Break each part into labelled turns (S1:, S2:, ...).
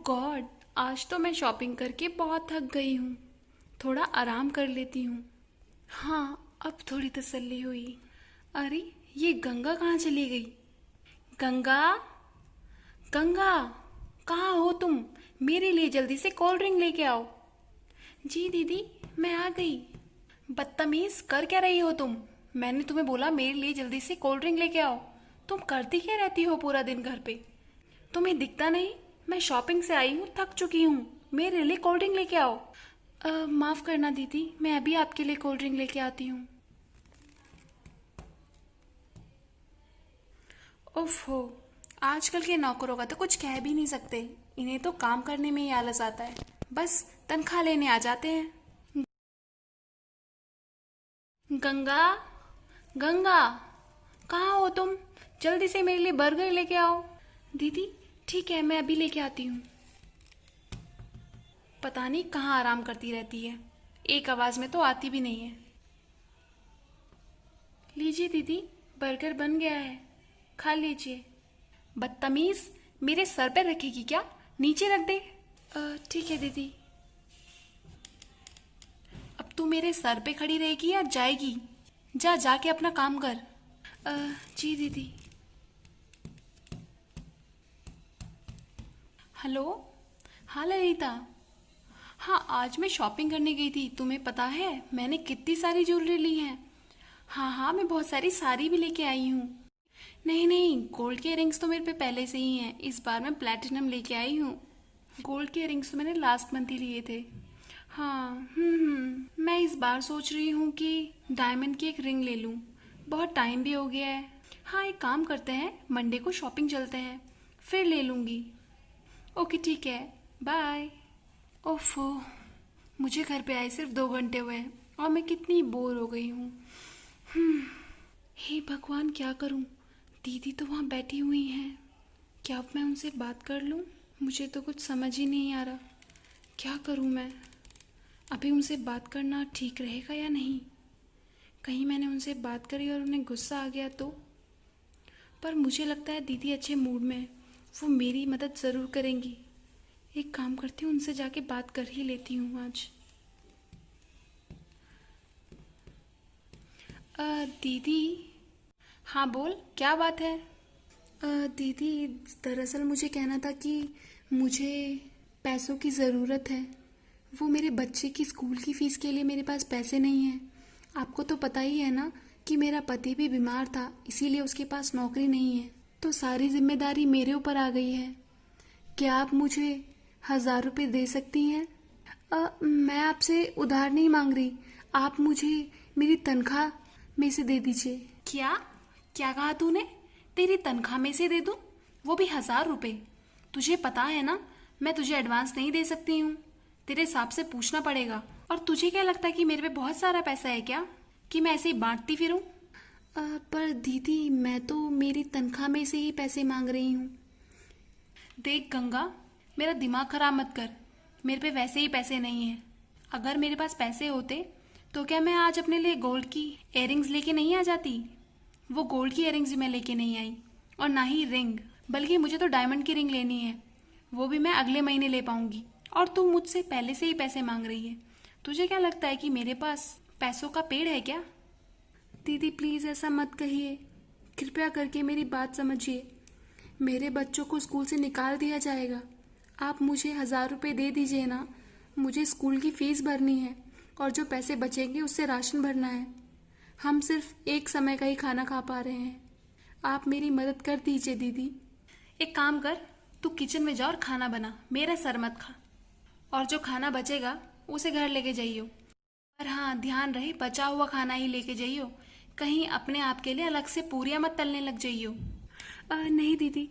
S1: God, आज तो मैं शॉपिंग करके बहुत थक गई हूँ। थोड़ा आराम कर लेती हूँ। हाँ, अब थोड़ी तसल्ली हुई। अरे, ये गंगा कहाँ चली गई? गंगा, गंगा, कहाँ हो तुम? मेरे लिए जल्दी से कोल्ड ड्रिंक लेके आओ। जी दीदी, मैं आ गई। बदतमीज, कर क्या रही हो तुम? मैंने तुम्हें बोला मेरे लिए जल्दी से कोल्ड ड्रिंक लेके आओ। तुम करती क्या रहती हो पूरा दिन घर पे? तुम्हें दिखता नहीं? मैं शॉपिंग से आई हूँ, थक चुकी हूँ। मेरे लिए कोल्ड ड्रिंक लेके आओ। माफ़ करना दीदी, मैं अभी आपके लिए कोल्ड ड्रिंक लेके आती हूँ। ओफो, आजकल के नौकरों का तो कुछ कह भी नहीं सकते। इन्हें तो काम करने में ही आलस आता है। बस तनख्वाह लेने आ जाते हैं। गंगा, गंगा, कहाँ हो तुम? जल्दी से मेरे लिए बर्गर लेके आओ। दीदी, ठीक है, मैं अभी लेके आती हूँ। पता नहीं कहाँ आराम करती रहती है। एक आवाज़ में तो आती भी नहीं है। लीजिए दीदी, बर्गर बन गया है, खा लीजिए। बदतमीज, मेरे सर पे रखेगी क्या? नीचे रख दे। ठीक है दीदी। अब तू मेरे सर पे खड़ी रहेगी या जाएगी? जा, जाके अपना काम कर। अ, जी दीदी। हेलो। हाँ ललिता। हाँ, आज मैं शॉपिंग करने गई थी। तुम्हें पता है मैंने कितनी सारी ज्वेलरी ली है? हाँ हाँ, मैं बहुत सारी साड़ी भी लेके आई हूँ। नहीं नहीं, गोल्ड के इयरिंग्स तो मेरे पे पहले से ही हैं। इस बार मैं प्लेटिनम लेके आई हूँ। गोल्ड के इयरिंग्स तो मैंने लास्ट मंथ ही लिए थे। हाँ, मैं इस बार सोच रही हूँ कि डायमंड की एक रिंग ले लूँ। बहुत टाइम भी हो गया है। हाँ, एक काम करते हैं, मंडे को शॉपिंग चलते हैं, फिर ले लूँगी। ओके ठीक है, बाय। ओफो, मुझे घर पे आए सिर्फ 2 घंटे हुए हैं और मैं कितनी बोर हो गई हूँ। हे भगवान, क्या करूँ? दीदी तो वहाँ बैठी हुई हैं। क्या अब मैं उनसे बात कर लूँ? मुझे तो कुछ समझ ही नहीं आ रहा। क्या करूँ मैं? अभी उनसे बात करना ठीक रहेगा या नहीं? कहीं मैंने उनसे बात करी और उन्हें गुस्सा आ गया तो? पर मुझे लगता है दीदी अच्छे मूड में है। वो मेरी मदद ज़रूर करेंगी। एक काम करती हूँ, उनसे जाके बात कर ही लेती हूँ आज। दीदी। हाँ बोल, क्या बात है? दीदी, दरअसल मुझे कहना था कि मुझे पैसों की ज़रूरत है। वो मेरे बच्चे की स्कूल की फ़ीस के लिए मेरे पास पैसे नहीं हैं। आपको तो पता ही है ना कि मेरा पति भी बीमार था, इसीलिए उसके पास नौकरी नहीं है। तो सारी जिम्मेदारी मेरे ऊपर आ गई है। क्या आप मुझे 1,000 रुपये दे सकती हैं? मैं आपसे उधार नहीं मांग रही। आप मुझे मेरी तनख्वाह में से दे दीजिए। क्या? क्या कहा तूने? तेरी तनख्वाह में से दे दूं? वो भी 1,000 रुपये? तुझे पता है ना, मैं तुझे एडवांस नहीं दे सकती हूँ। तेरे हिसाब से पूछना पड़ेगा। और तुझे क्या लगता है कि मेरे पे बहुत सारा पैसा है क्या, कि मैं ऐसे ही बांटती फिरूं? पर दीदी, मैं तो मेरी तनख्वाह में से ही पैसे मांग रही हूँ। देख गंगा, मेरा दिमाग खराब मत कर। मेरे पे वैसे ही पैसे नहीं हैं। अगर मेरे पास पैसे होते तो क्या मैं आज अपने लिए गोल्ड की इयररिंग्स लेके नहीं आ जाती? वो गोल्ड की इयररिंग्स भी मैं लेके नहीं आई, और ना ही रिंग। बल्कि मुझे तो डायमंड की रिंग लेनी है। वो भी मैं अगले महीने ले पाऊंगी। और तू मुझसे पहले से ही पैसे मांग रही है। तुझे क्या लगता है कि मेरे पास पैसों का पेड़ है क्या? दीदी प्लीज़ ऐसा मत कहिए। कृपया करके मेरी बात समझिए। मेरे बच्चों को स्कूल से निकाल दिया जाएगा। आप मुझे 1,000 रुपये दे दीजिए ना। मुझे स्कूल की फ़ीस भरनी है और जो पैसे बचेंगे उससे राशन भरना है। हम सिर्फ एक समय का ही खाना खा पा रहे हैं। आप मेरी मदद कर दीजिए दीदी। एक काम कर, तू किचन में जा और खाना बना, मेरा सर मत खा। और जो खाना बचेगा उसे घर लेके जाइयो। और हाँ, ध्यान रहे बचा हुआ खाना ही लेके जाइयो। कहीं अपने आप के लिए अलग से पूरियाँ मत तलने लग जाइयो। नहीं दीदी,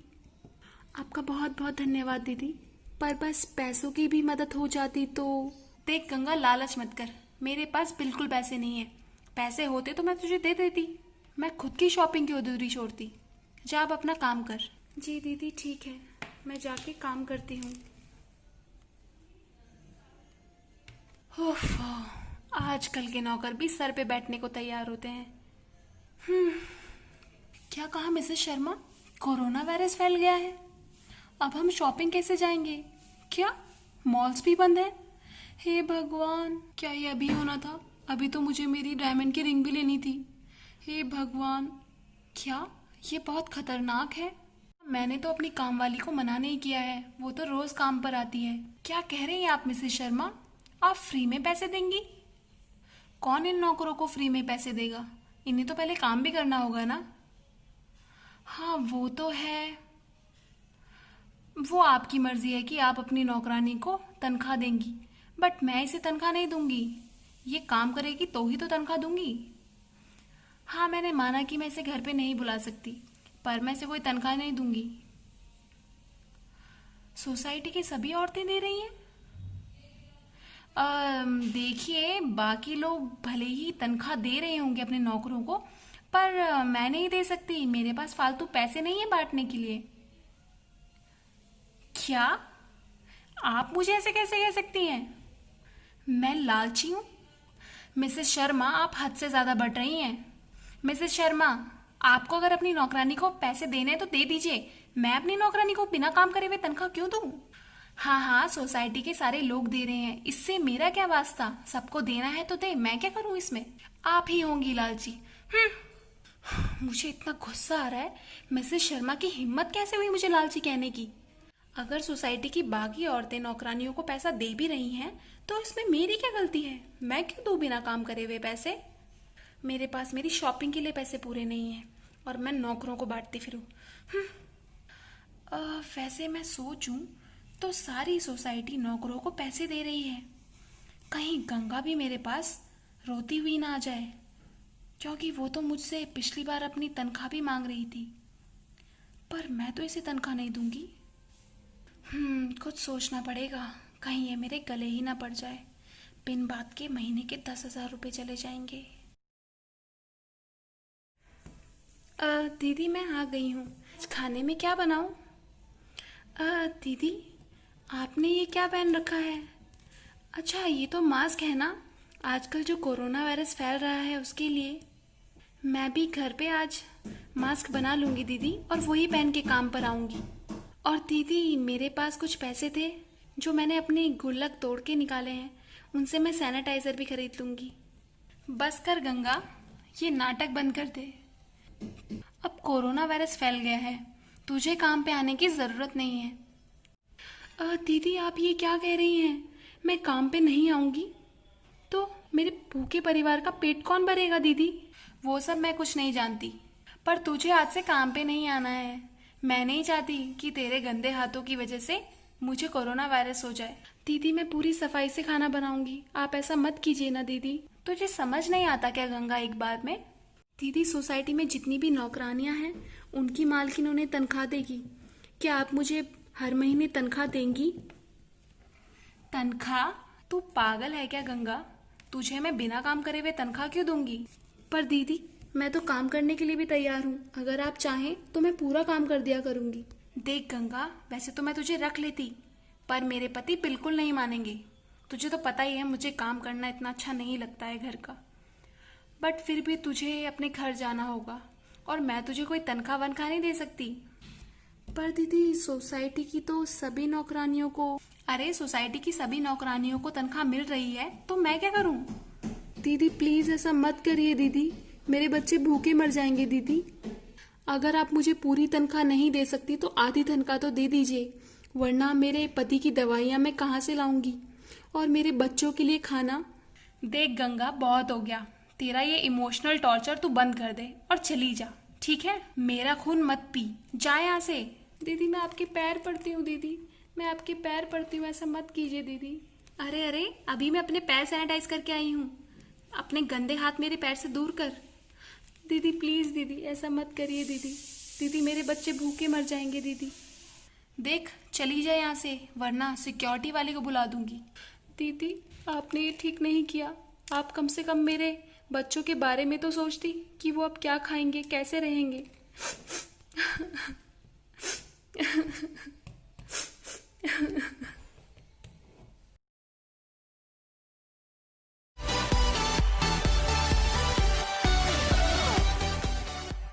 S1: आपका बहुत बहुत धन्यवाद दीदी। पर बस पैसों की भी मदद हो जाती तो। देख गंगा, लालच मत कर। मेरे पास बिल्कुल पैसे नहीं है। पैसे होते तो मैं तुझे दे देती। मैं खुद की शॉपिंग क्यों अधूरी छोड़ती। जा अब अपना काम कर। जी दीदी ठीक है, मैं जाके काम करती हूँ। ओफ, आजकल के नौकर भी सर पे बैठने को तैयार होते हैं। क्या कहा मिसेस शर्मा? कोरोना वायरस फैल गया है। अब हम शॉपिंग कैसे जाएंगे? क्या मॉल्स भी बंद है? हे भगवान, क्या ये अभी होना था? अभी तो मुझे मेरी डायमंड की रिंग भी लेनी थी। हे भगवान, क्या ये बहुत खतरनाक है। मैंने तो अपनी काम वाली को मना नहीं किया है, वो तो रोज काम पर आती है। क्या कह रही हैं आप मिसेस शर्मा? आप फ्री में पैसे देंगी? कौन इन नौकरों को फ्री में पैसे देगा? इन्हें तो पहले काम भी करना होगा ना। हाँ वो तो है, वो आपकी मर्जी है कि आप अपनी नौकरानी को तनख्वाह देंगी, बट मैं इसे तनख्वाह नहीं दूंगी। ये काम करेगी तो ही तो तनख्वाह दूंगी। हाँ मैंने माना कि मैं इसे घर पे नहीं बुला सकती, पर मैं इसे कोई तनख्वाह नहीं दूंगी। सोसाइटी की सभी औरतें दे रही हैं? देखिए, बाकी लोग भले ही तनख्वाह दे रहे होंगे अपने नौकरों को, पर मैं नहीं दे सकती। मेरे पास फालतू पैसे नहीं है बांटने के लिए। क्या? आप मुझे ऐसे कैसे कह सकती हैं? मैं लालची हूँ? मिसेस शर्मा, आप हद से ज़्यादा बढ़ रही हैं। मिसेस शर्मा, आपको अगर अपनी नौकरानी को पैसे देने हैं तो दे दीजिए। मैं अपनी नौकरानी को बिना काम करे हुए तनख्वाह क्यों दूँ? हाँ हाँ, सोसाइटी के सारे लोग दे रहे हैं, इससे मेरा क्या वास्ता? सबको देना है तो दे, मैं क्या करूँ इसमें? आप ही होंगी लालची। मुझे इतना गुस्सा आ रहा है। मिसेस शर्मा की हिम्मत कैसे हुई मुझे लालची कहने की? अगर सोसाइटी की बाकी औरतें नौकरानियों को पैसा दे भी रही हैं तो इसमें मेरी क्या गलती है? मैं क्यों दूँ बिना काम करे हुए पैसे? मेरे पास मेरी शॉपिंग के लिए पैसे पूरे नहीं हैं और मैं नौकरों को बांटती फिरूँ। वैसे मैं सोचूं तो सारी सोसाइटी नौकरों को पैसे दे रही है। कहीं गंगा भी मेरे पास रोती हुई ना आ जाए, क्योंकि वो तो मुझसे पिछली बार अपनी तनख्वाह भी मांग रही थी। पर मैं तो इसे तनख्वाह नहीं दूंगी। कुछ सोचना पड़ेगा, कहीं ये मेरे गले ही ना पड़ जाए। बिन बात के महीने के 10,000 रुपये चले जाएंगे। दीदी मैं आ गई हूँ। खाने में क्या बनाऊँ? दीदी आपने ये क्या पहन रखा है? अच्छा ये तो मास्क है ना, आजकल जो कोरोना वायरस फैल रहा है उसके लिए। मैं भी घर पे आज मास्क बना लूँगी दीदी, और वही पहन के काम पर आऊँगी। और दीदी मेरे पास कुछ पैसे थे जो मैंने अपनी गुल्लक तोड़ के निकाले हैं, उनसे मैं सैनिटाइज़र भी खरीद लूँगी। बस कर गंगा, ये नाटक बंद कर दे। अब कोरोना वायरस फैल गया है, तुझे काम पे आने की ज़रूरत नहीं है। दीदी आप ये क्या कह रही हैं? मैं काम पे नहीं आऊँगी तो मेरे भूखे परिवार का पेट कौन भरेगा दीदी? वो सब मैं कुछ नहीं जानती, पर तुझे आज से काम पे नहीं आना है। मैं नहीं चाहती कि तेरे गंदे हाथों की वजह से मुझे कोरोना वायरस हो जाए। दीदी मैं पूरी सफाई से खाना बनाऊंगी, आप ऐसा मत कीजिए ना दीदी। तुझे समझ नहीं आता क्या गंगा एक बार में? दीदी सोसाइटी में जितनी भी नौकरानियां हैं उनकी मालकिन उन्हें तनख्वाह देगी। क्या आप मुझे हर महीने तनख्वाह देंगी? तनख्वाह? तू पागल है क्या गंगा? तुझे मैं बिना काम करे हुए तनख्वाह क्यों दूंगी? पर दीदी मैं तो काम करने के लिए भी तैयार हूँ, अगर आप चाहें तो मैं पूरा काम कर दिया करूँगी। देख गंगा, वैसे तो मैं तुझे रख लेती, पर मेरे पति बिल्कुल नहीं मानेंगे। तुझे तो पता ही है मुझे काम करना इतना अच्छा नहीं लगता है घर का। बट फिर भी तुझे अपने घर जाना होगा और मैं तुझे कोई तनख्वाह वनख्वाह नहीं दे सकती। पर दीदी सोसाइटी की तो सभी नौकरानियों को, अरे सोसाइटी की सभी नौकरानियों को तनख्वाह मिल रही है तो मैं क्या करूं? दीदी प्लीज ऐसा मत करिए दीदी, मेरे बच्चे भूखे मर जाएंगे दीदी। अगर आप मुझे पूरी तनख्वाह नहीं दे सकती तो आधी तनख्वाह तो दे दीजिए, वरना मेरे पति की दवाइयाँ मैं कहाँ से लाऊंगी और मेरे बच्चों के लिए खाना। देख गंगा बहुत हो गया, तेरा ये इमोशनल टॉर्चर तू बंद कर दे और चली जा, ठीक है? मेरा खून मत पी, जा यहाँ से। दीदी मैं आपके पैर पड़ती हूँ दीदी, मैं आपके पैर पड़ती हूँ, ऐसा मत कीजिए दीदी। अरे अरे अभी मैं अपने पैर सैनिटाइज करके आई हूँ, अपने गंदे हाथ मेरे पैर से दूर कर। दीदी प्लीज़ दीदी ऐसा मत करिए दीदी, दीदी मेरे बच्चे भूखे मर जाएंगे दीदी। देख चली जाए यहाँ से, वरना सिक्योरिटी वाले को बुला दूंगी। दीदी आपने ये ठीक नहीं किया, आप कम से कम मेरे बच्चों के बारे में तो सोचती कि वो अब क्या खाएंगे, कैसे रहेंगे।